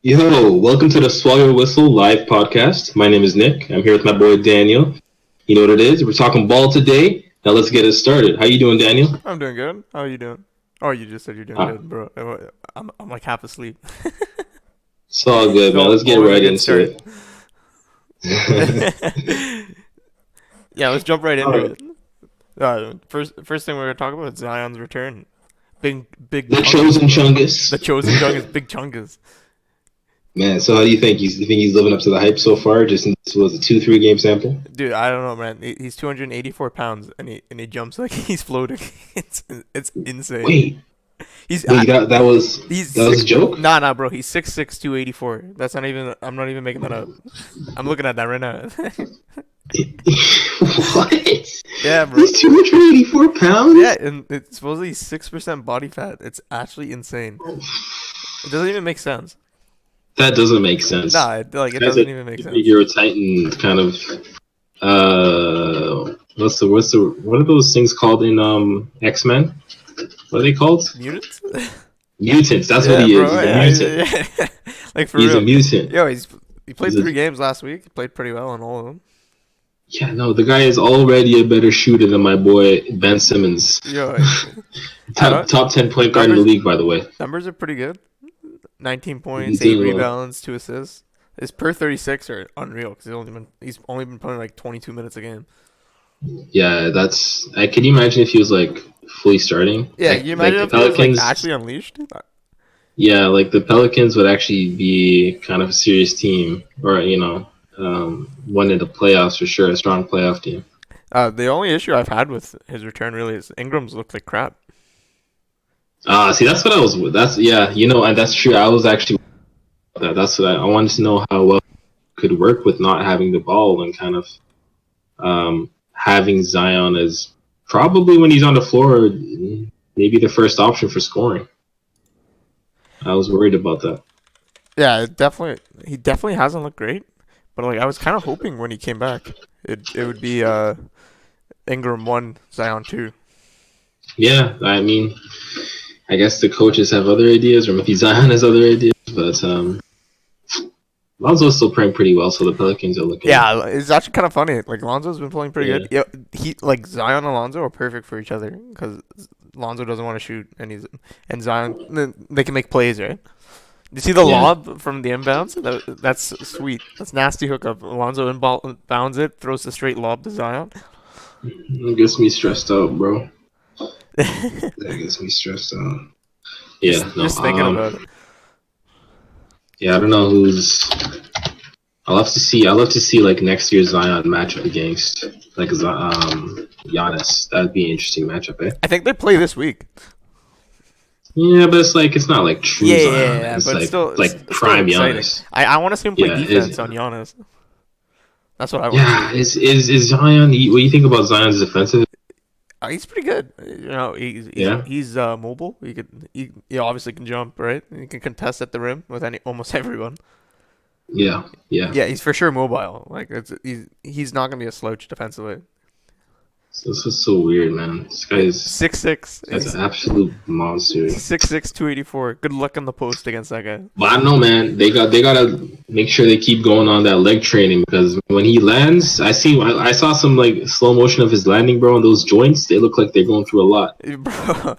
Yo, welcome to the Swallow Your Whistle live podcast. My name is Nick. I'm here with my boy Daniel. You know what it is? We're talking ball today. Now let's get it started. How you doing, Daniel? I'm doing good. How are you doing? Oh, you just said you're doing Uh, good, bro. I'm like half asleep. it's all good, man. So Let's get always a right good into start. it. Yeah, let's jump right into Alright. it. First thing we're gonna talk about is Zion's return. Big The Chungus, Chosen bro. The Chungus. Chosen Chungus, Big Chungus. Man, so how do you think? You think he's living up to the hype so far? Just in this was a 2-3 game sample? Dude, I don't know, man. He's 284 pounds and he jumps like he's floating. It's insane. Wait, He's wait, he's that was a six. joke? Nah, bro. He's 6'6", 284. That's not even. I'm not even making that up. I'm looking at that right now. What? Yeah, bro. He's 284 pounds? Yeah, and it's supposedly 6% body fat. It's actually insane. It doesn't even make sense. That doesn't make sense. Nah, it Guy's doesn't even make sense. Euro Titan kind of what are those things called in X-Men? What are they called? Mutants? Mutants. That's what Yeah, he bro. is. He's a mutant. Yeah. Like for He's a real. mutant. Yo, he played He's a- 3 games last week. He played pretty well in all of them. Yeah, no, the guy is already a better shooter than my boy Ben Simmons. Yo, Top 10 point guard in the league, by the way. numbers are pretty good. 19 points, He's 8 doing well. rebounds, 2 assists. His per 36 are unreal because he's only been playing like 22 minutes a game. Yeah, that's. Can you imagine if he was like fully starting? Yeah, Like, you imagine like if the he was like Pelicans. actually unleashed? Yeah, like the Pelicans would actually be kind of a serious team, or one in the playoffs for sure, a strong playoff team. The only issue I've had with his return really is Ingram's looked like crap. See, that's what I was. That's yeah, and that's true. I was actually that's what I wanted to know how well it could work with not having the ball and kind of having Zion as probably when he's on the floor, maybe the first option for scoring. I was worried about that. Yeah, he definitely hasn't looked great, but like I was kind of hoping when he came back, it would be Ingram 1, Zion 2. Yeah, I mean, I guess the coaches have other ideas, or maybe Zion has other ideas, but Lonzo's still playing pretty well, so the Pelicans are looking. Yeah, it's actually kind of funny. Like Lonzo's been playing pretty Yeah. good. Yeah, like Zion and Lonzo are perfect for each other because Lonzo doesn't want to shoot, and Zion they can make plays, right? You see the Yeah. lob from the inbounds? That's sweet. That's nasty hookup. Lonzo inbounds it, throws the straight lob to Zion. It gets me stressed out, bro. That gets me stressed out. Yeah, Just thinking about it. Yeah, I don't know who's. I'll have to see. I'll have to see like next year's Zion matchup against like Giannis. That'd be an interesting matchup, eh? I think they play this week. Yeah, but it's not like true Yeah, Zion. It's but like still, like it's prime still exciting. Giannis. I want to see him play Yeah, it defense is. on Giannis. That's what I want. Yeah, is Zion? What do you think about Zion's defensive? He's pretty good. Yeah. He's mobile. He obviously can jump, right? He can contest at the rim with almost everyone. Yeah. Yeah, he's for sure mobile. Like he's not gonna be a slouch defensively. This is so weird, man. This guy is 6'6". that's an absolute monster. 6'6", 284. Good luck in the post against that guy. But I don't know, man. They gotta make sure they keep going on that leg training because when he lands, I saw some like slow motion of his landing, bro. And those joints, they look like they're going through a lot. Bro,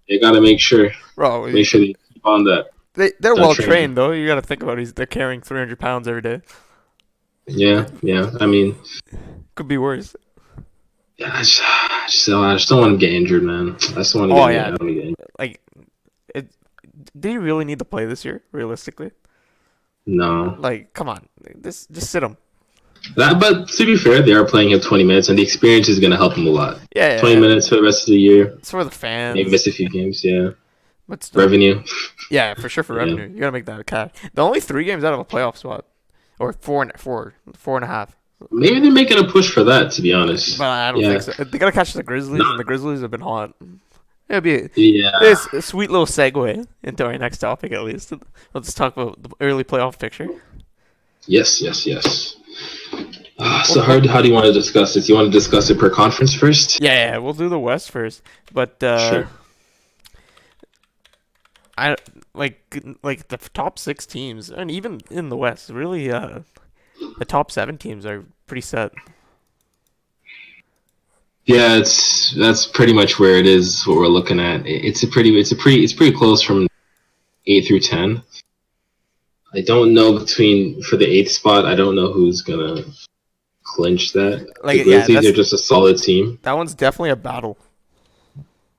They gotta make sure they keep on that. they're that well training. trained though. You got to think about they're carrying 300 pounds every day. Yeah. I mean, Could be worse. yeah, I just don't want him to get injured, man. I just don't want to Oh, get, yeah. I don't wanna get injured. Like, do you really need to play this year? Realistically, No. like, come on, just sit him. But to be fair, they are playing him 20 minutes, and the experience is gonna help him a lot. Yeah, 20 minutes for the rest of the year. It's for the fans. Maybe miss a few games, yeah. But still, Revenue. yeah, for sure for Yeah. revenue. You gotta make that a cash. The only 3 games out of a playoff spot, or four and a half. Maybe they're making a push for that, to be honest. But I don't Yeah. think so. They gotta catch the Grizzlies, No. and the Grizzlies have been hot. It'll be Yeah. this a sweet little segue into our next topic. At least let's talk about the early playoff picture. Yes. So how do you want to discuss this? You want to discuss it per conference first? Yeah, we'll do the West first. But Sure. like the top six teams, and even in the West, really, the top seven teams are pretty set. Yeah, that's pretty much where it is. What we're looking at. It's pretty close from 8 through 10. I don't know for the eighth spot. I don't know who's gonna clinch that. The Like, yeah, Grizzlies are just a solid team. that one's definitely a battle.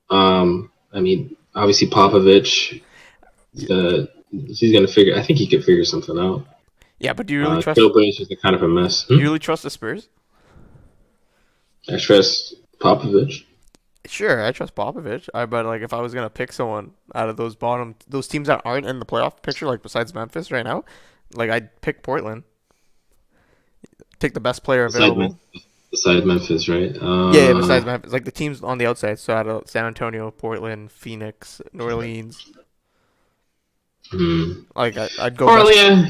I mean, obviously Popovich. He's gonna figure. I think he could figure something out. Yeah, but do you really trust? Trailblazers are kind of a mess. Do you really trust the Spurs? I trust Popovich. Sure, I trust Popovich. But like, if I was gonna pick someone out of those teams that aren't in the playoff picture, like besides Memphis right now, like I'd pick Portland. Take the best player Besides, available. besides Memphis, right? Yeah, besides Memphis, like the teams on the outside, so out of San Antonio, Portland, Phoenix, New Orleans. Like I'd go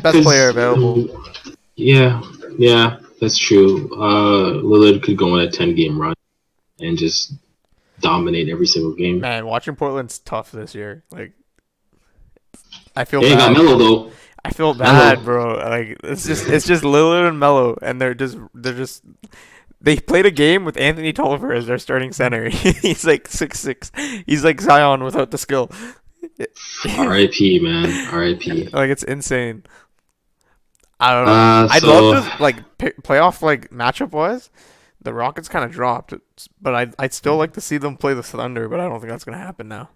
best player available. Yeah, yeah, that's true. Lillard could go on a 10-game run and just dominate every single game. Man, watching Portland's tough this year. Like I feel Hey, bad. got Melo though. I feel bad, bro. Like it's just Lillard and Melo, and they're just they played a game with Anthony Tolliver as their starting center. He's like 6'6". He's like Zion without the skill. R.I.P. man, R.I.P. Like it's insane. I don't know. I'd love to like playoff like matchup wise. The Rockets kind of dropped, but I'd still like to see them play the Thunder, but I don't think that's gonna happen now.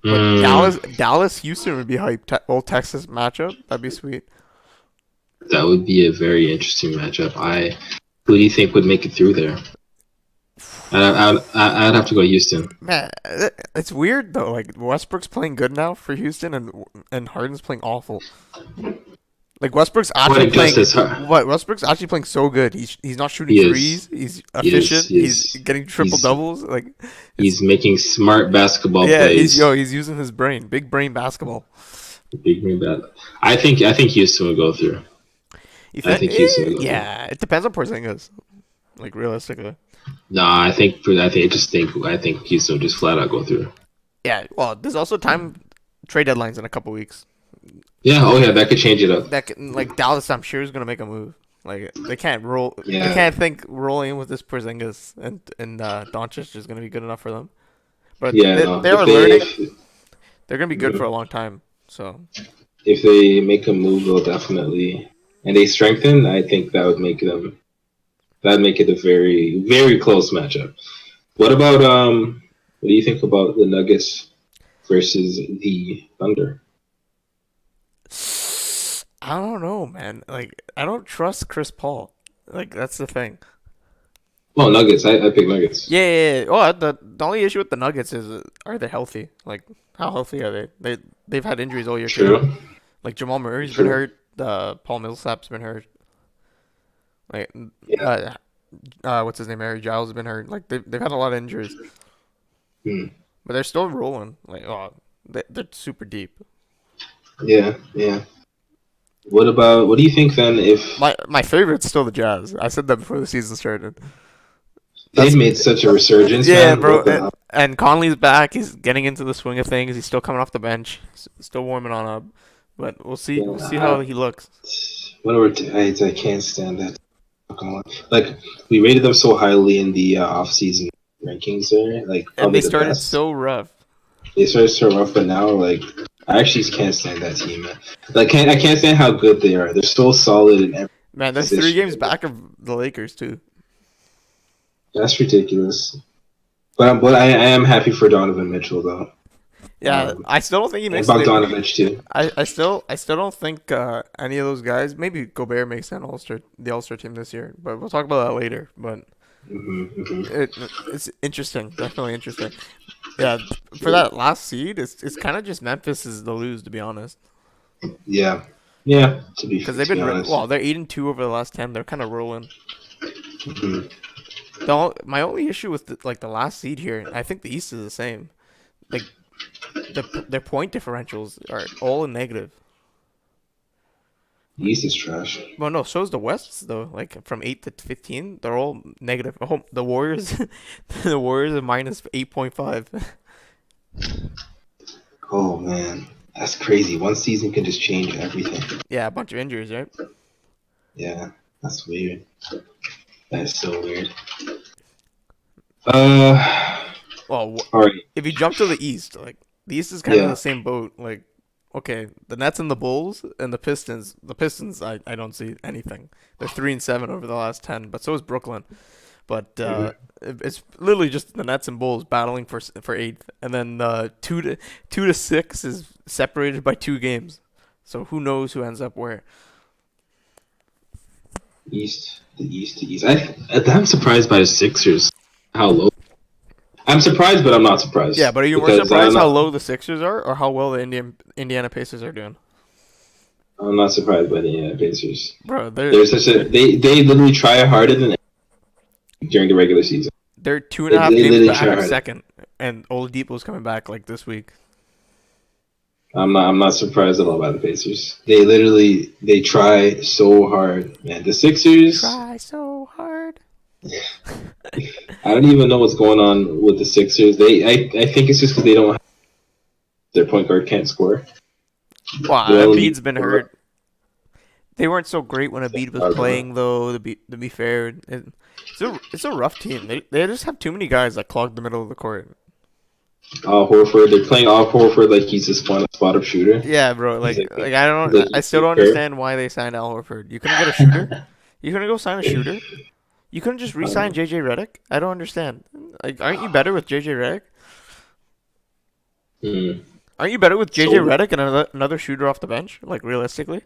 But Dallas, Houston would be hype. Old Texas matchup, that'd be sweet. That would be a very interesting matchup. Who do you think would make it through there? I'd have to go Houston. Man, it's weird though. Like Westbrook's playing good now for Houston, and Harden's playing awful. Like Westbrook's actually playing. What Westbrook's actually playing so good. He's not shooting threes. He's efficient. He's getting triple doubles. Like he's making smart basketball plays. He's using his brain. Big brain basketball. Big brain basketball. I think Houston will go through. I think Houston will go through. Yeah, it depends on Porzingis. Like realistically. No, I think Houston will just flat out go through. Yeah, well, there's also trade deadlines in a couple weeks. Yeah, that could change it up. Like Dallas, I'm sure is gonna make a move. Like they can't roll. Yeah. They can't think rolling in with this Porzingis and Doncic is gonna be good enough for them. But they are learning. They're gonna be good for a long time. So if they make a move, they'll definitely and they strengthen. I think that would make them. That'd make it a very, very close matchup. What about what do you think about the Nuggets versus the Thunder? I don't know, man. Like I don't trust Chris Paul. Like that's the thing. Well, Nuggets. I pick Nuggets. Yeah. Oh, the only issue with the Nuggets is are they healthy? Like how healthy are they? They've had injuries all year too. Like Jamal Murray's been hurt. Paul Millsap's been hurt. Like, what's his name? Harry Giles has been hurt. Like they've had a lot of injuries, but they're still rolling. Like, they're super deep. Yeah. What do you think then? If my favorite's still the Jazz. I said that before the season started. They've made such a resurgence. Yeah, man, bro. And Conley's back. He's getting into the swing of things. He's still coming off the bench. Still warming on up. But we'll see. We'll see how he looks. I can't stand that. Like we rated them so highly in the off-season rankings there, like and they started so rough. They started so rough, but now like I actually can't stand that team, man. Like I can't stand how good they are. They're so solid in every. Man, they're 3 games back of the Lakers too. That's ridiculous. But I am happy for Donovan Mitchell though. Yeah, I still don't think he makes Bogdanovich too. I still don't think any of those guys. Maybe Gobert makes the All-Star team this year, but we'll talk about that later. But it's interesting, definitely interesting. Yeah, for that last seed, it's kind of just Memphis is the lose, to be honest. Yeah. To be because they've been they're 8-2 over the last 10. They're kind of rolling. My only issue with the last seed here, I think the East is the same. Like. Their point differentials are all in negative. The East is trash. Well, no, so is the West though. Like from 8 to 15, they're all negative. Oh, the Warriors, the Warriors are minus 8.5. Oh man, that's crazy. One season can just change everything. Yeah, a bunch of injuries, right? Yeah, that's weird. That is so weird. Uh, Well, all right. if you jump to the East, like the East is kind of the Yeah. same boat. Like, okay, the Nets and the Bulls and the Pistons. The Pistons, I don't see anything. They're 3-7 over the last 10, but so is Brooklyn. But Mhm. it's literally just the Nets and Bulls battling for eighth, and then 2 to 6 is separated by 2 games. So who knows who ends up where? The East. I'm surprised by the Sixers. How low? I'm surprised, but I'm not Yeah, surprised but are you more because surprised how low the Sixers are, or how well the Indiana Pacers are doing? I'm not surprised by the Pacers. Bro, They're such a they literally try harder than during the regular season. they're two and They, a half they games literally try back of harder. second, and Oladipo's coming back like this week. I'm not surprised at all by the Pacers. They try so hard, man. The Sixers, Try so hard. I don't even know what's going on with the Sixers. I think it's just because they don't their point guard can't score. Well, Joel Embiid Embiid's been score. hurt. They weren't so great when Embiid was playing, though. To be fair, it's a rough team. They just have too many guys that clog the middle of the court. Al Horford, they're playing Al Horford like he's a spot up shooter. Yeah, bro. He's Like like like I he's don't. like I still Steve don't Kerr. understand why they signed Al Horford. You couldn't get a shooter. You couldn't go sign a shooter. You couldn't just re-sign JJ Redick. I don't understand. Like, aren't you better with JJ Redick? Mm. Aren't you better with JJ So Redick and another shooter off the bench? Like realistically,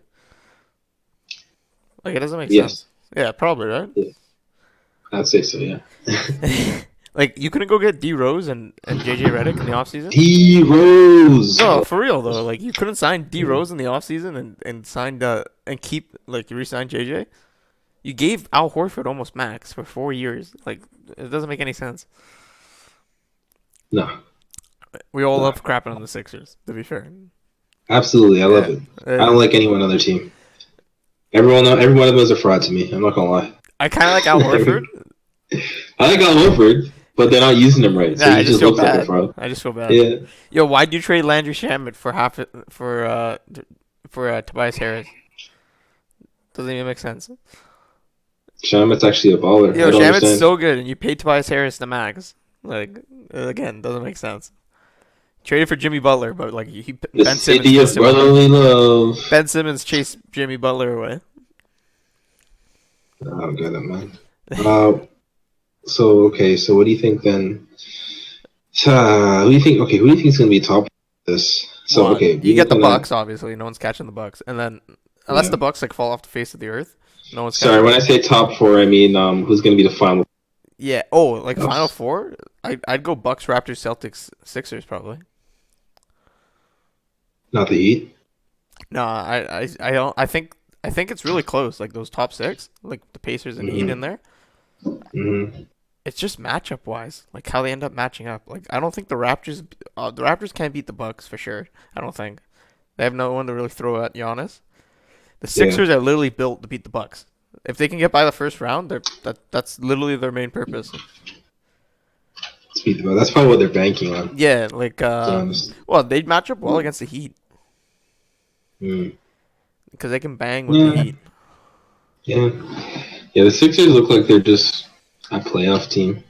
like it doesn't make yes, sense. Yeah, probably right. yeah, I'd say so. Yeah. Like you couldn't go get D Rose and JJ Redick in the offseason? D Rose. No, for real though. Like you couldn't sign D Rose in the offseason and signed and keep like you re-signed JJ. You gave Al Horford almost max for 4 years. Like it doesn't make any sense. No, We all no, love crapping on the Sixers. To be fair. absolutely. I love Yeah. it. I don't like anyone on their team. Every one of them is a fraud to me. I'm not gonna lie. I kind of like Al Horford. I like Al Horford, but they're not using him right, so Yeah, I he just just feel looks like a bad. fraud. I just feel bad. Yeah, Yo, why'd you trade Landry Shamet for Tobias Harris? Doesn't even make sense. Shamit's actually a baller. Yo, I don't Shamet's understand. so good, and you paid Tobias Harris the max. Like, again, doesn't make sense. Traded for Jimmy Butler, but like The Ben Simmons city of pissed him off. brotherly love. Ben Simmons chased Jimmy Butler away. I don't get it, man. Uh, so okay, so what do you think then? Who do you think? Okay, who do you think is gonna be top of this? So Well, okay, you we get the looking at Bucks, obviously. No one's catching the Bucks, and then unless yeah. the Bucks like fall off the face of the earth, no one's Sorry, catching when them. I say top four, I mean who's gonna be the final? Yeah. Oh, like Final Playoffs? Four? I'd go Bucks, Raptors, Celtics, Sixers probably. Not the Heat. No, I don't. I think it's really close. Like those top six, like the Pacers and Heat in Mm-hmm. there. Mm-hmm. It's just matchup wise, like how they end up matching up. Like I don't think the Raptors can't beat the Bucks for sure. I don't think they have no one to really throw at Giannis. The Yeah, Sixers are literally built to beat the Bucks. If they can get by the first round, that's literally their main purpose. speak about that's probably what they're banking on. Yeah, like To be honest. well, they'd match up well against the Heat Mm. because they can bang with the Yeah, Heat. yeah, yeah. The Sixers look like they're just a playoff team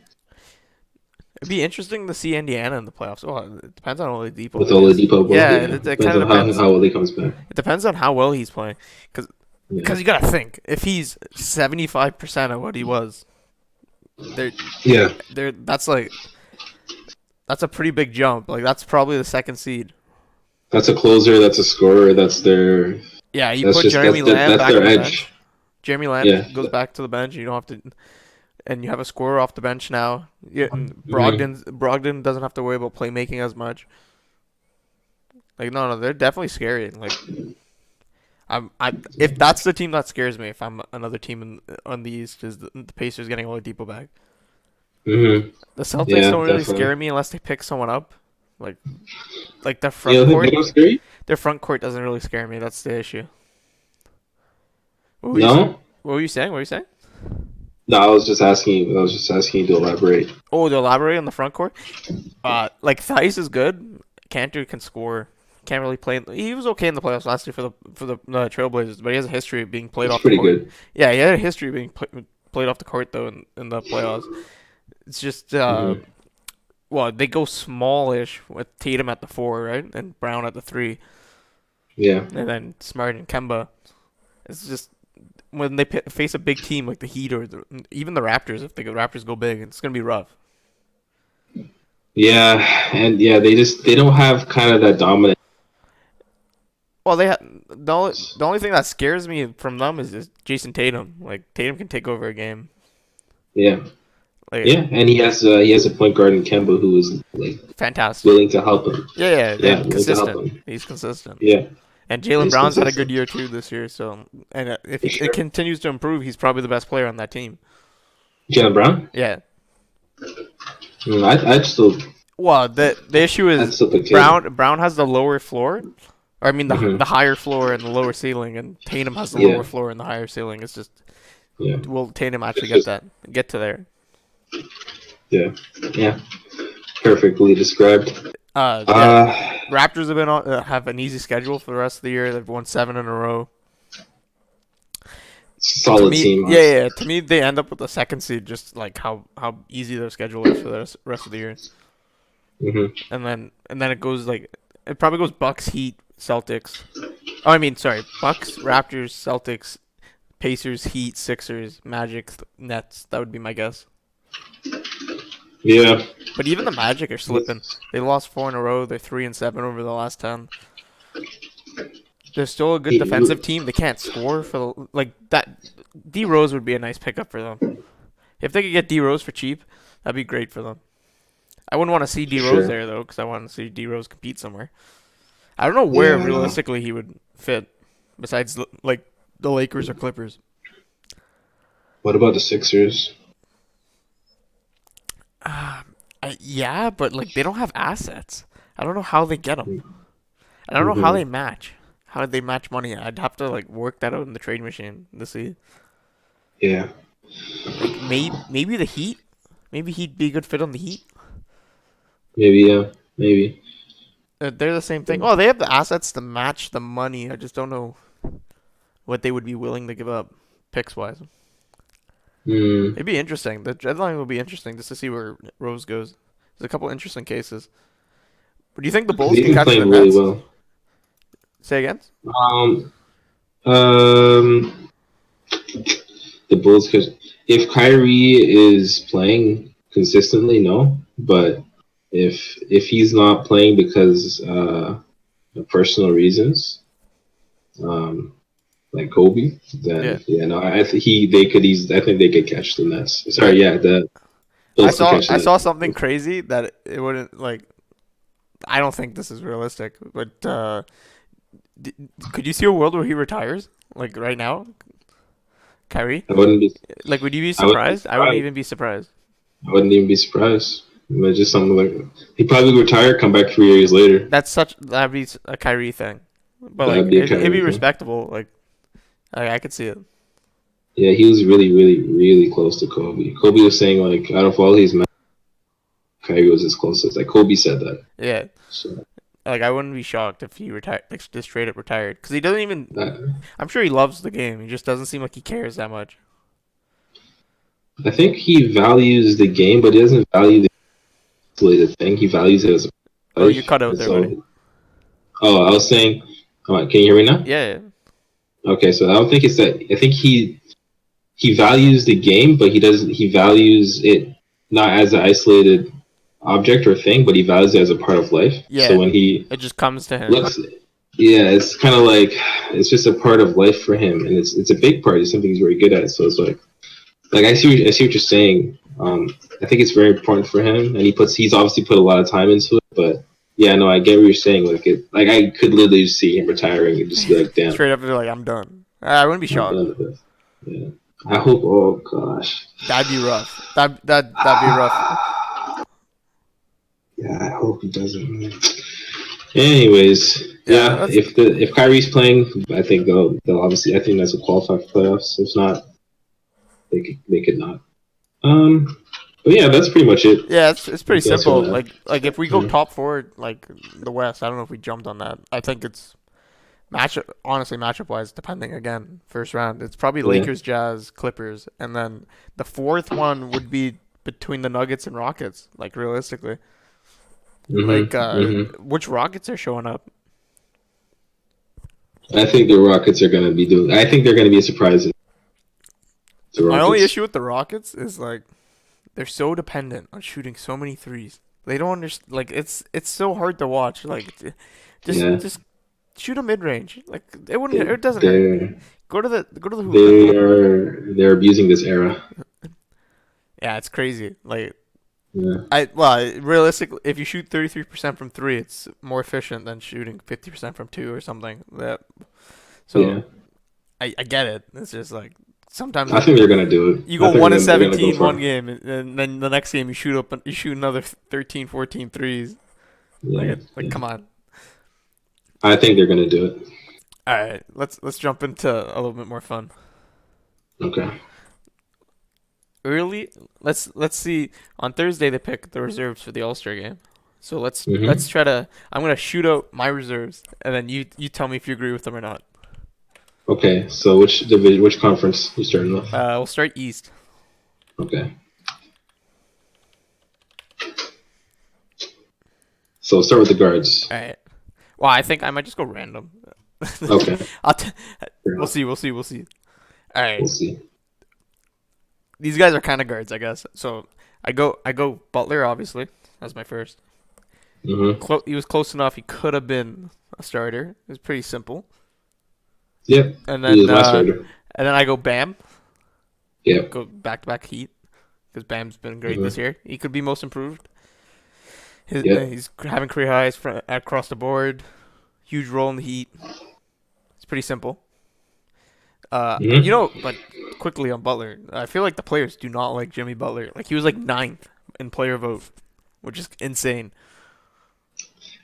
It'd be interesting to see Indiana in the playoffs. Well, it depends on Oladipo, with I guess. Oladipo. But Yeah, yeah, it depends kind on of depends. how well he comes back. It depends on how well he's playing, because Yeah, you gotta think if he's 75% of what he was, there, yeah. that's a pretty big jump. Like that's probably the second seed. That's a closer. That's a scorer. That's their. Yeah, you That's put just Jeremy Lamb that's back their on the edge. bench. Jeremy Lamb Yeah. goes back to the bench. You don't have to, and you have a scorer off the bench now. Yeah, and Hmm. Brogdon doesn't have to worry about playmaking as much. Like no, they're definitely scary. Like if that's the team that scares me, if I'm another team on the East, is the Pacers getting Oladipo back. Hmm. The Celtics Yeah, don't really definitely. scare me unless they pick someone up. Like like Yeah, they don't scary. their front court doesn't really scare me. That's the issue. What were you No, What were you saying? What were you saying? no. I was just asking. I was just asking you to elaborate. Oh, to elaborate on the front court. Like Theis is good. Cantor can score. Can't really play. He was okay in the playoffs last year for the Trailblazers, but he has a history of being played It's off the pretty court. good. Yeah, he had a history of being played off the court though in the playoffs. It's just Hmm. well, they go smallish with Tatum at the 4, right, and Brown at the 3, Yeah. and then Smart and Kemba. It's just when they face a big team like the Heat or even the Raptors, if the Raptors go big, it's gonna be rough. Yeah, and yeah, they don't have kind of that dominant. Well, the only thing that scares me from them is just Jason Tatum. Like Tatum can take over a game. Yeah, Like yeah, and he has a point guard in Kemba who is like fantastic. willing to help him. Yeah, Yeah, and willing to help consistent. him. He's consistent. Yeah, And Jalen he's Brown's had a good consistent year too this year. So, and if for he it sure. continues to improve, he's probably the best player on that team. Jalen Brown. Yeah. I'd still Well, the issue I'd is still pick Tatum. Brown has the lower floor, or I mean the Hmm. higher floor and the lower ceiling, and Tatum has the lower Yeah, floor and the higher ceiling. It's just yeah. will Tatum actually It's just get to there? yeah, yeah. Perfectly described. Yeah. Uh, Raptors have an easy schedule for the rest of the year. They've won 7 in a row. To solid me, team. yeah. To me, they end up with the second seed, just like how easy their schedule is for the rest of the year. Hmm. And then it goes like it probably goes Bucks, Heat, Celtics. Oh, I mean, sorry, Bucks, Raptors, Celtics, Pacers, Heat, Sixers, Magic, Nets. That would be my guess. Yeah. But even the Magic are slipping. They lost 4 in a row. They're 3-7 over the last 10. They're still a good defensive team. They can't score for like that. D Rose would be a nice pickup for them. If they could get D Rose for cheap, that'd be great for them. I wouldn't want to see D Rose Sure. there though, because I want to see D Rose compete somewhere. I don't know where Yeah, I know. realistically he would fit, besides like the Lakers or Clippers. What about the Sixers? Yeah, but like they don't have assets. I don't know how they get them. I don't know how Hmm. they match. How did they match money? I'd have to like work that out in the trade machine to see. Yeah. Like maybe the Heat. Maybe he'd be a good fit on the Heat. Maybe. Yeah. Maybe. They're the same thing. Oh, they have the assets to match the money. I just don't know what they would be willing to give up picks wise. Hmm. It'd be interesting. The deadline will be interesting just to see where Rose goes. There's a couple interesting cases. But do you think the Bulls They've can been catch the playing really Nets? well. Say again? Um. Um. The Bulls could, if Kyrie is playing consistently, no. But if he's not playing because of personal reasons, um, like Kobe, Yeah. then yeah, no, I think they could easily. I think they could catch the Nets. I Sorry, yeah, the I Bulls can saw catch I the saw something Nets. crazy that it wouldn't like. I don't think this is realistic, but d- could you see a world where he retires like right now, Kyrie? I wouldn't be. Like, would you be I wouldn't be surprised? I wouldn't surprised. even be surprised. I wouldn't even be surprised. But just something like he probably retire, come back 3 years later. That'd be a Kyrie thing, but like That'd be a it'd be Kyrie thing. respectable. Like I could see it. Yeah, he was really, really, really close to Kobe. Kobe was saying like out of all his men, Kyrie was his closest. Like Kobe said that. Yeah, So like I wouldn't be shocked if he retired, like just straight up retired, because he doesn't even. uh, I'm sure he loves the game. He just doesn't seem like he cares that much. I think he values the game, but he doesn't value the isolated thing. He values it as a Oh, you life. cut out And there, buddy. so, oh, I was saying, can you hear me now? Yeah, Okay, so I don't think it's that. I think he values the game, but he doesn't. He values it not as an isolated object or thing, but he values it as a part of life. So yeah. when he It just comes to him. looks, yeah, it's kind of like it's just a part of life for him, and it's a big part. It's something he's very good at. So it's like I see what you're saying. I think it's very important for him, and he's obviously put a lot of time into it. But yeah, no, I get what you're saying. Like I could literally just see him retiring and just be like, damn, Straight up, they're like, I'm done. I wouldn't be I'm shocked. done with this. Yeah, I hope. Oh gosh. That'd be rough. That'd be rough. Yeah, I hope he doesn't. Man. Anyways, Yeah, yeah, that's if Kyrie's playing, I think they'll obviously. I think that's a qualify for playoffs. If not, they could not. Um, But yeah, that's pretty much it. Yeah, it's pretty Nothing else you simple. want Like if we to go add? top four, like the West, I don't know if we jumped on that. I think it's matchup. Honestly, matchup wise, depending again, first round, it's probably Yeah. Lakers, Jazz, Clippers, and then the fourth one would be between the Nuggets and Rockets. Like realistically, like which Rockets are showing up? I think the Rockets are going to be doing. I think they're going to be a surprise. The My only Rockets. issue with the Rockets is like they're so dependent on shooting so many threes. They don't understand. Like it's so hard to watch. Like Yeah. just shoot a mid range. Like it wouldn't. They, It doesn't hurt. they're Go to the hoop. Like they're abusing this era. yeah, it's crazy. Like Yeah. realistically, if you shoot 33% from three, it's more efficient than shooting 50% from two or something. That Yeah. so I get it. It's just like sometimes I think they're going to do it. you I go think 1 and they're going to go 17 one far. game, and then the next game you shoot another 13, 14 threes. Yeah. Like Yeah. come on. I think they're going to do it. All right, let's jump into a little bit more fun. Okay. Early, let's see. On Thursday they pick the reserves for the All Star game. So let's Mm-hmm. try to. I'm gonna shoot out my reserves, and then you tell me if you agree with them or not. Okay. So which division, which conference you starting with? We'll start East. Okay. So start with the guards. All right. Well, I think I might just go random. Okay. I'll t- Fair we'll enough. see. We'll see. We'll see. All right. We'll see. These guys are kind of guards, I guess. So I go Butler, obviously. That's my first. Mm-hmm. He was close enough. He could have been a starter. It was pretty simple. Yep. And He then is my uh, starter. and then I go Bam. Yep. Go back to back Heat because Bam's been great this Mm-hmm. year. He could be most improved. Yep. He's having career highs across the board. Huge role in the Heat. It's pretty simple. Mm-hmm. But quickly on Butler, I feel like the players do not like Jimmy Butler. Like he was like ninth in player vote, which is insane.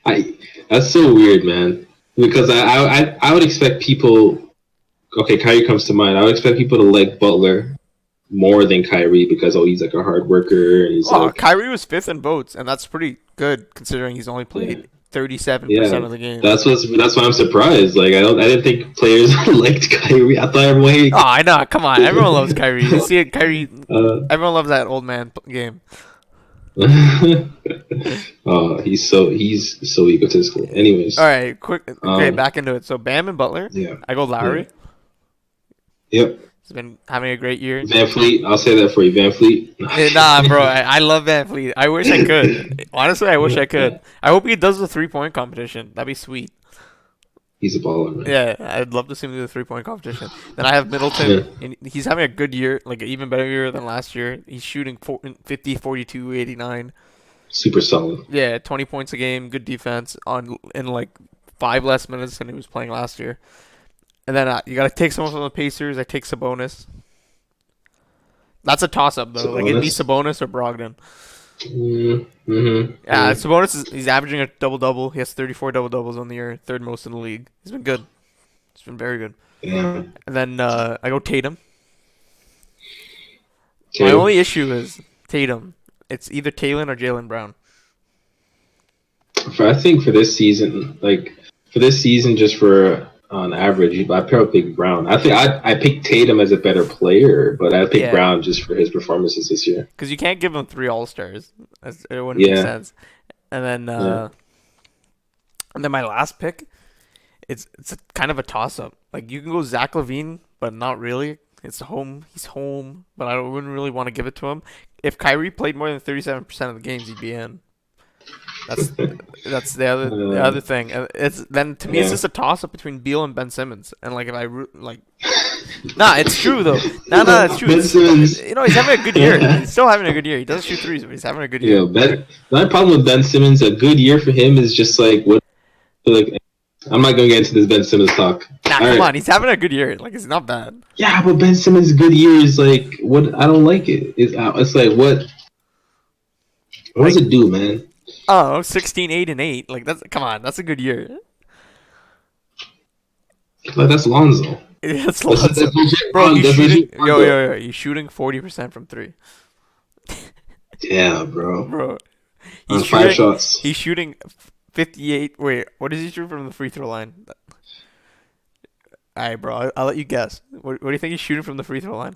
I That's so weird, man. Because I would expect people. Okay, Kyrie comes to mind. I would expect people to like Butler more than Kyrie because he's like a hard worker and he's Oh, like Kyrie was fifth in votes, and that's pretty good considering he's only yeah, played 37% yeah. of the games. That's why I'm surprised. Like I didn't think players liked Kyrie. I thought everyone Oh, I know. Come on, everyone loves Kyrie. You see it, Kyrie. uh, Everyone loves that old man game. he's so egotistical. All Anyways, right, quick. Okay, um, back into it. So Bam and Butler. yeah, I go yeah, Lowry. yep. He's been having a great year. Van Fleet, I'll say that for you, Van Fleet. Nah, bro, I love Van Fleet. I wish I could. Honestly, I wish I could. I hope he does the 3-point competition. That'd be sweet. He's a baller, man. Yeah, I'd love to see him do the 3-point competition. Then I have Yeah, Middleton. And he's having a good year, like an even better year than last year. He's shooting 50, 42, 89. super solid. Yeah, 20 points a game, good defense on in like 5 less minutes than he was playing last year. And then you got to take someone from the Pacers. I take Sabonis. That's a toss-up though. Like it'd be Sabonis. Sabonis or Brogdon. Mm-hmm. Yeah, Sabonis he's averaging a double double. He has 34 double doubles on the year, third most in the league. He's been good. He's been very good. Yeah. And then I go Tatum. My Okay. only issue is Tatum. It's either Taylor or Jalen Brown. I think for this season, just for on average, I pick Brown. I think I pick Tatum as a better player, but I pick Yeah, Brown just for his performances this year. because you can't give him 3 All-Stars. It wouldn't make Yeah, sense. And then yeah. uh, and then my last pick, it's a kind of a toss-up. Like you can go Zach LaVine, but not really. It's home. He's home, but I wouldn't really want to give it to him. If Kyrie played more than 37% of the games, he'd be in. That's that's the Uh, other thing. And it's then to me it's yeah. just a toss up between Beal and Ben Simmons. And like if like nah, it's true though. Nah, it's true. Ben Simmons. He's having a good year. He's still having a good year. He doesn't shoot threes, but he's having a good year. Yeah, my problem with Ben Simmons, a good year for him is just like what like I'm not gonna get into this Ben Simmons talk. Nah, All come right. on. He's having a good year. Like it's not bad. Yeah, but Ben Simmons' good year is like what I don't like it. It's like what does Like it do, man? oh, 16, 8, and 8. Like that's come on. That's a good year. Like that's Lonzo. It's That's Lonzo. legit. Bro, he's That's shooting. legit Lonzo. He's shooting 40% from three. Yeah, bro. bro. He's On five shooting. shots. He's shooting 58. Wait, what is he shooting from the free throw line? All right, bro. I'll let you guess. What do you think he's shooting from the free throw line?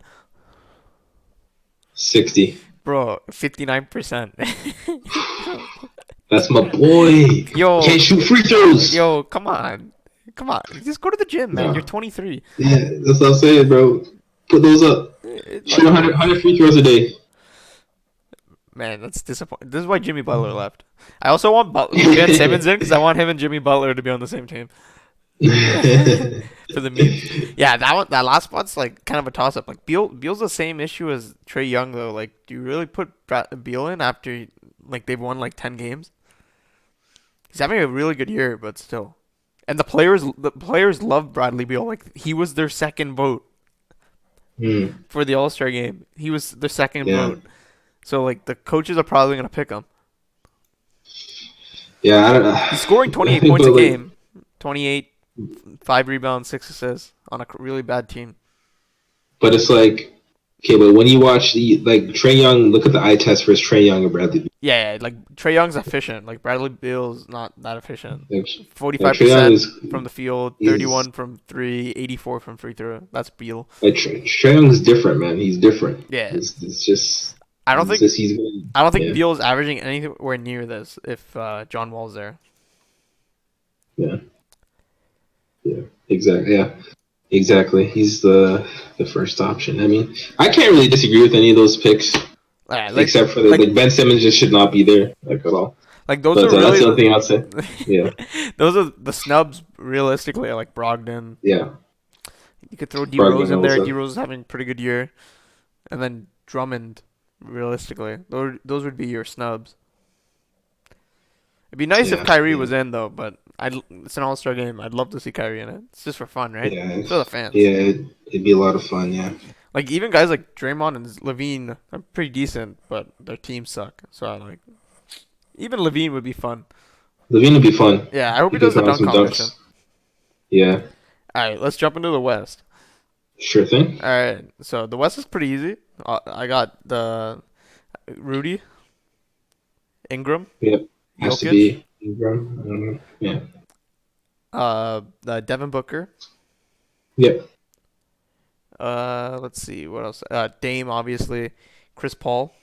60. Bro, 59%. That's my boy. Yo, Can't shoot free throws. yo, come on. Come on. Just go to the gym, man. You're No. 23. Yeah, that's what I'm saying, bro. Put those up. Shoot Like, 100 free throws a day. man, that's disappointing. This is why Jimmy Butler left. I also want Ben Simmons in because I want him and Jimmy Butler to be on the same team for the memes. Yeah, that last spot's like kind of a toss up. Like Beal's the same issue as Trey Young though. Like, do you really put Beal in after like they've won like 10 games? He's having a really good year, but still. And the players love Bradley Beal. Like, he was their second vote for the All-Star game. He was their second Yeah. vote. So like the coaches are probably gonna pick him. Yeah, I don't know. He's scoring I 28 think, points but a like, game, 28, 5 rebounds, 6 assists on a really bad team. but it's like, okay, but when you watch like Trey Young, look at the eye test versus Trey Young and Bradley Beal. Yeah, like Trey Young's efficient. Like Bradley Beal's not that efficient. Like, 45% is from the field, is 31 from three, 84 from free throw. That's Beal. like Trey Young is different, man. He's different. Yeah, It's just I don't it's think just he's I don't think yeah Beal's averaging anywhere near this if John Wall's there. yeah yeah exactly yeah exactly. He's the first option. I mean, I can't really disagree with any of those picks Yeah, except for like like Ben Simmons just should not be there like at all. like those But are that's really the other thing I'd say. Yeah those are the snubs realistically. Like Brogdon, yeah. you could throw D Rose Brogdon in there. also. D Rose is having a pretty good year, and then Drummond. Realistically, those would be your snubs. It'd be nice if Yeah, Kyrie yeah. was in though, but it's an All-Star game. I'd love to see Kyrie in it. It's just for fun, right? Yeah, For the fans. yeah, it'd be a lot of fun. Yeah, Like even guys like Draymond and Levine are pretty decent, but their teams suck. So I like even Levine would be fun. Levine would be fun. Yeah, I hope He he does could the put on dunk some competition. dunks. Yeah, All right, let's jump into the West. sure thing. All right, so the West is pretty easy. I got the Rudy, Ingram, Yep, has to Jokic, be Ingram. Yeah, the Devin Booker. yep, Let's see what else. Dame, obviously, Chris Paul,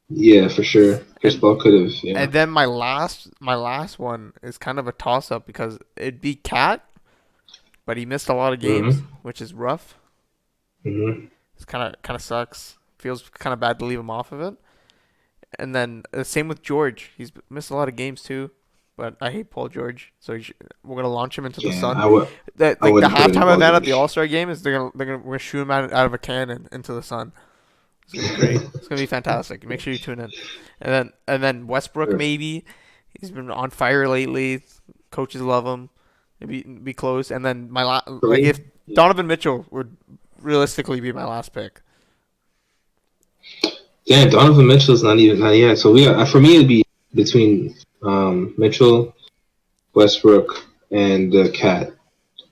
yeah, for sure. Chris and Paul could have. Yeah. and then my last one is kind of a toss up because it'd be Cat, but he missed a lot of games, Mhm. which is rough. Mhm. It's kind of sucks. Feels kind of bad to leave him off of it. And then same with George. He's missed a lot of games too, but I hate Paul George, so we're gonna launch him into the Yeah, sun. I would. That I like the wouldn't put it in halftime Paul event at the George. All Star game is we're gonna shoot him out of a cannon into the sun. It's gonna be great. It's gonna be fantastic. Make sure you tune in. And then Westbrook Sure. maybe. He's been on fire lately. Coaches love him. Maybe be close. And then For like me, if Donovan Mitchell would realistically be my last pick. damn, Donovan Mitchell's not yet. So we got, for me it'd be between Mitchell, Westbrook, and Cat,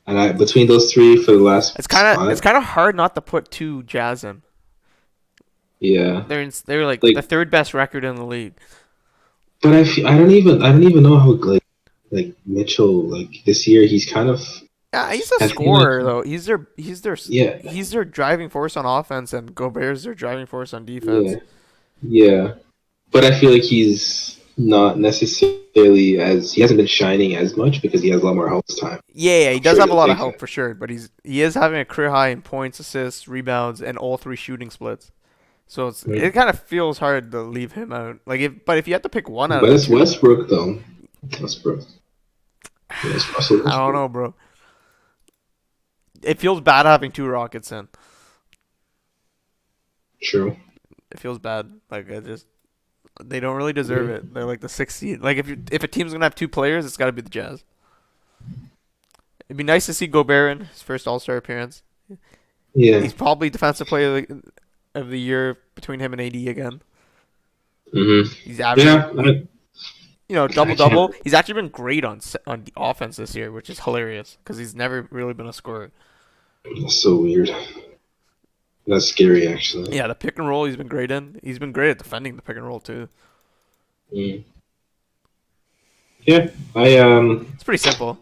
and between those three for the last It's kind of spot. it's kind of hard not to put two Jazz in. Yeah, They're like like, the third best record in the league. but I don't even know how like Mitchell like this year he's kind of Yeah, he's a I feel like scorer though. yeah He's their driving force on offense, and Gobert's their driving force on defense. yeah yeah, but I feel like he's not necessarily as he hasn't been shining as much because he has a lot more help time. Yeah, he I'm does sure have a he'll lot of take help it. for sure, but he is having a career high in points, assists, rebounds, and all three shooting splits. So it Right. kind of feels hard to leave him out. But if you had to pick one out of But the it's two, Westbrook though. Westbrook. Yeah, it's Russell I don't Westbrook. know, bro. It feels bad having two Rockets in. True. It feels bad. Like they don't really deserve Yeah. it. They're like the sixth seed. Like if a team's gonna have two players, it's got to be the Jazz. It'd be nice to see Gobert in his first All Star appearance. Yeah. He's probably defensive player of the year between him and AD again. Mhm. He's averaging, Yeah. double I can't. double. He's actually been great on the offense this year, which is hilarious because he's never really been a scorer. That's so weird. That's scary, actually. Yeah, the pick and roll he's been great in. He's been great at defending the pick and roll too. Mm. Yeah, I. It's pretty simple.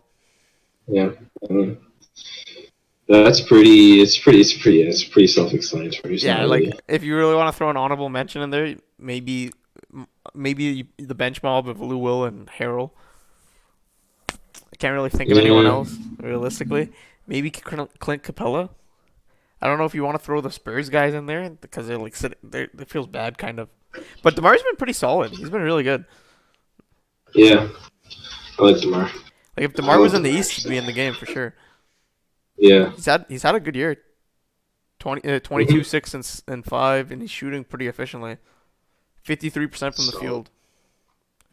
Yeah. Um, that's pretty. It's pretty. It's pretty. It's pretty self-explanatory. It's not Yeah, like really. if you really want to throw an honorable mention in there, maybe the bench mob of Lou Will and Harrell. I can't really think of anyone Yeah. else realistically. Maybe Clint Capella. I don't know if you want to throw the Spurs guys in there because they're like sitting. It feels bad, kind of. But Demar's been pretty solid. He's been really good. Yeah. I like Demar. Like if I Demar was like in the Demar East, he'd be actually. in the game for sure. Yeah. He's had a good year. 22, Hmm. 6, and 5, and he's shooting pretty efficiently. 53% from the So field.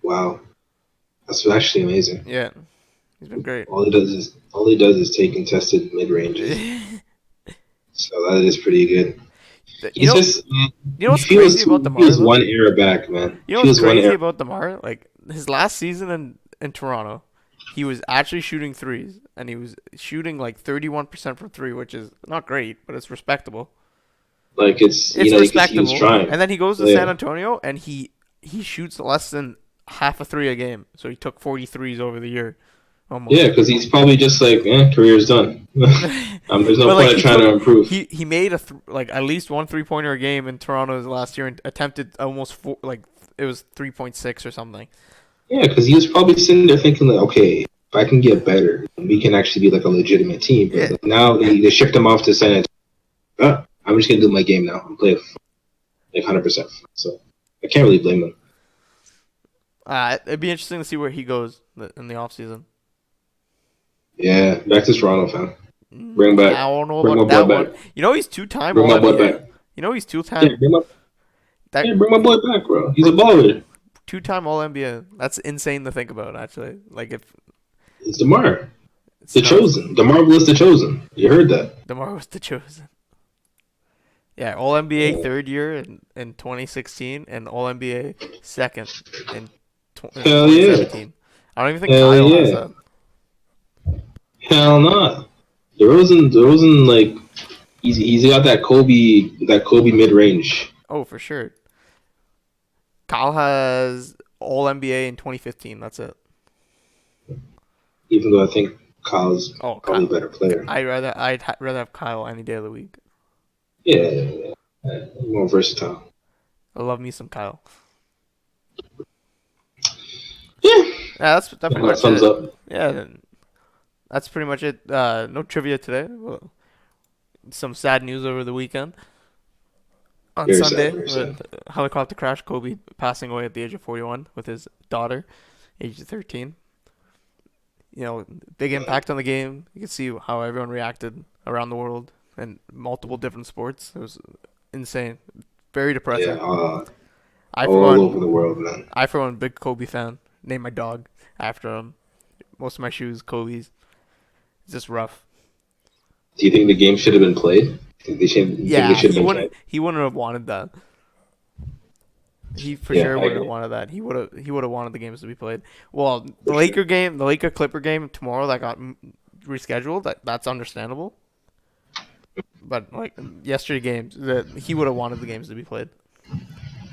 wow, that's actually amazing. Yeah, he's been great. All he does is take contested mid ranges. So that is pretty good. You He's know, just you know what's crazy about he Demar feels though? one era back, man. You know He what's feels one crazy era. about Demar? Like his last season in Toronto, he was actually shooting threes, and he was shooting like 31% from three, which is not great, but it's respectable. Like it's It's you can see he was respectable. trying. And then he goes to San Yeah. Antonio, and he shoots less than half a three a game. So he took 43s over the year, Yeah, almost. because he's probably just like, career's done. There's no But like point in trying to improve. he made like at least one 3-pointer a game in Toronto last year and attempted almost four, like it was 3.6 or something. Yeah, because he was probably sitting there thinking like, okay, if I can get better, we can actually be like a legitimate team. But Yeah. like, now they shipped him off to San Antonio. I'm just gonna do my game now. I'm playing like 100%. So I can't really blame him. It'd be interesting to see where he goes in the offseason. Yeah, back to Toronto, fam. Bring I back, don't know bring my about boy that one. back. You know he's two-time Bring All my boy NBA. back. You know he's Yeah, two-time that bring my boy back, bro. He's a bro, baller. two-time All NBA. That's insane to think about, actually. Like if It's Demar, it's the nuts. chosen. Demar was the chosen. You heard that? DeMar was the chosen. Yeah, All NBA Yeah. third year in 2016 and All NBA second in Hell yeah. 2017. I don't even think Hell Kyle has yeah. that. Hell not. DeRozan, like he's got that Kobe mid range. Oh, for sure. Kyle has All NBA in 2015. That's it. Even though I think Kyle's Oh, probably a Kyle. better player. I'd rather have Kyle any day of the week. Yeah. More versatile. I love me some Kyle. Yeah. Yeah, that's pretty That much sums it. up. Yeah, that's pretty much it. No trivia today. Well, some sad news over the weekend. On Very sad. Sunday, Very sad. with helicopter crash, Kobe passing away at the age of 41 with his daughter, age of 13. Big impact on the game. You can see how everyone reacted around the world and multiple different sports. It was insane. Very Yeah. depressing. I for All over the one, world, man. big Kobe fan. Named my dog after him. Most of my shoes, Kobe's. It's just rough. Do you think the game should have been played? You think it Yeah, should have he been wouldn't. played? He wouldn't have wanted that. He for Yeah, sure I wouldn't have agree. wanted that. He would have wanted the games to be played. Well, For sure. The Laker Clipper game tomorrow that got rescheduled. That's understandable. But like yesterday games, that he would have wanted the games to be played.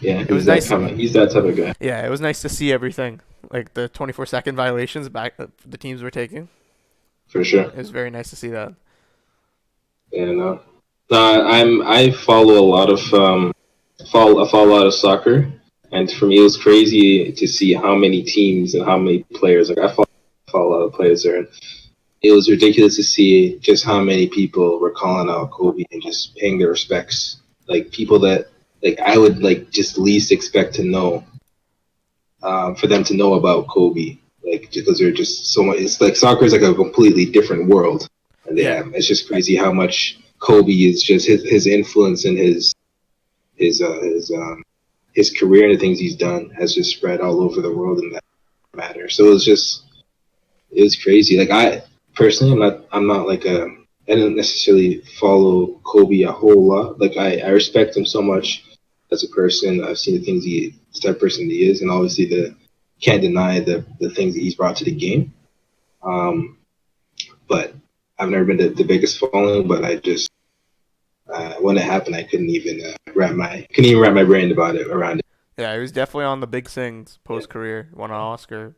Yeah, It was nice. he's that type of guy. Yeah, it was nice to see everything, like the 24-second violations back that the teams were taking. For sure. It was very nice to see that. Yeah, no. I follow a lot of I follow a lot of soccer, and for me it was crazy to see how many teams and how many players. Like follow a lot of players there, and it was ridiculous to see just how many people were calling out Kobe and just paying their respects. Like people that like I would like just least expect to know, for them to know about Kobe. Like because they're just so much. It's like soccer is like a completely different world, and they Yeah, have. It's just crazy how much Kobe is just his influence and his uh, his um his career and the things he's done has just spread all over the world in that matter. So it was crazy. Like I personally, I'm not like I don't necessarily follow Kobe a whole lot. Like I respect him so much as a person. I've seen the things the type of person he is, and obviously can't deny the things that he's brought to the game. Um, but I've never been the biggest following. But I just when it happened, I couldn't even wrap my brain about it around it. Yeah, he was definitely on the big things post career. Won an Oscar,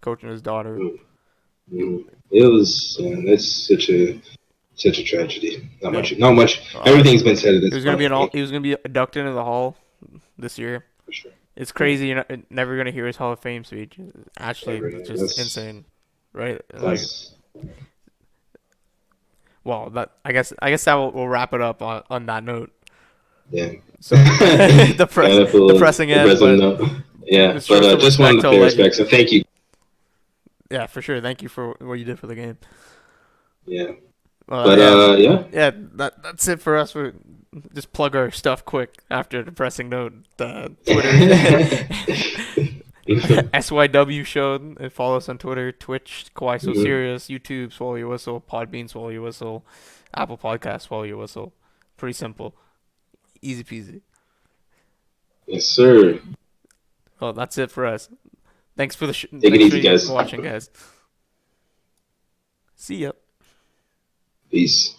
coaching his daughter. Mm-hmm. It was that's such a tragedy. Yeah, Not much. he Everything's been said at this was gonna be point. he was gonna be inducted into the Hall this year. For sure. It's Yeah, crazy. You're never gonna hear his Hall of Fame speech. Actually, never. it's just That's insane, right? Like, that's well, that I guess that will wrap it up on that note. yeah. So Kind of feels depressing end, depressing but note. Yeah, show but some just respect wanted to to a pay legend. respect. So thank you. Yeah, for sure. Thank you for what you did for the game. Yeah, but Yeah, yeah. yeah. That's it for us. We just plug our stuff quick after a depressing note. Twitter, SYW show. Follow us on Twitter, Twitch, Kawaii So Mhm. Serious, YouTube, Swallow Your Whistle, Podbean, Swallow Your Whistle, Apple Podcast, Swallow Your Whistle. Pretty simple, easy peasy. Yes, sir. Well, that's it for us. Thanks for Take it thanks easy, for guys. watching, guys. See ya. Peace.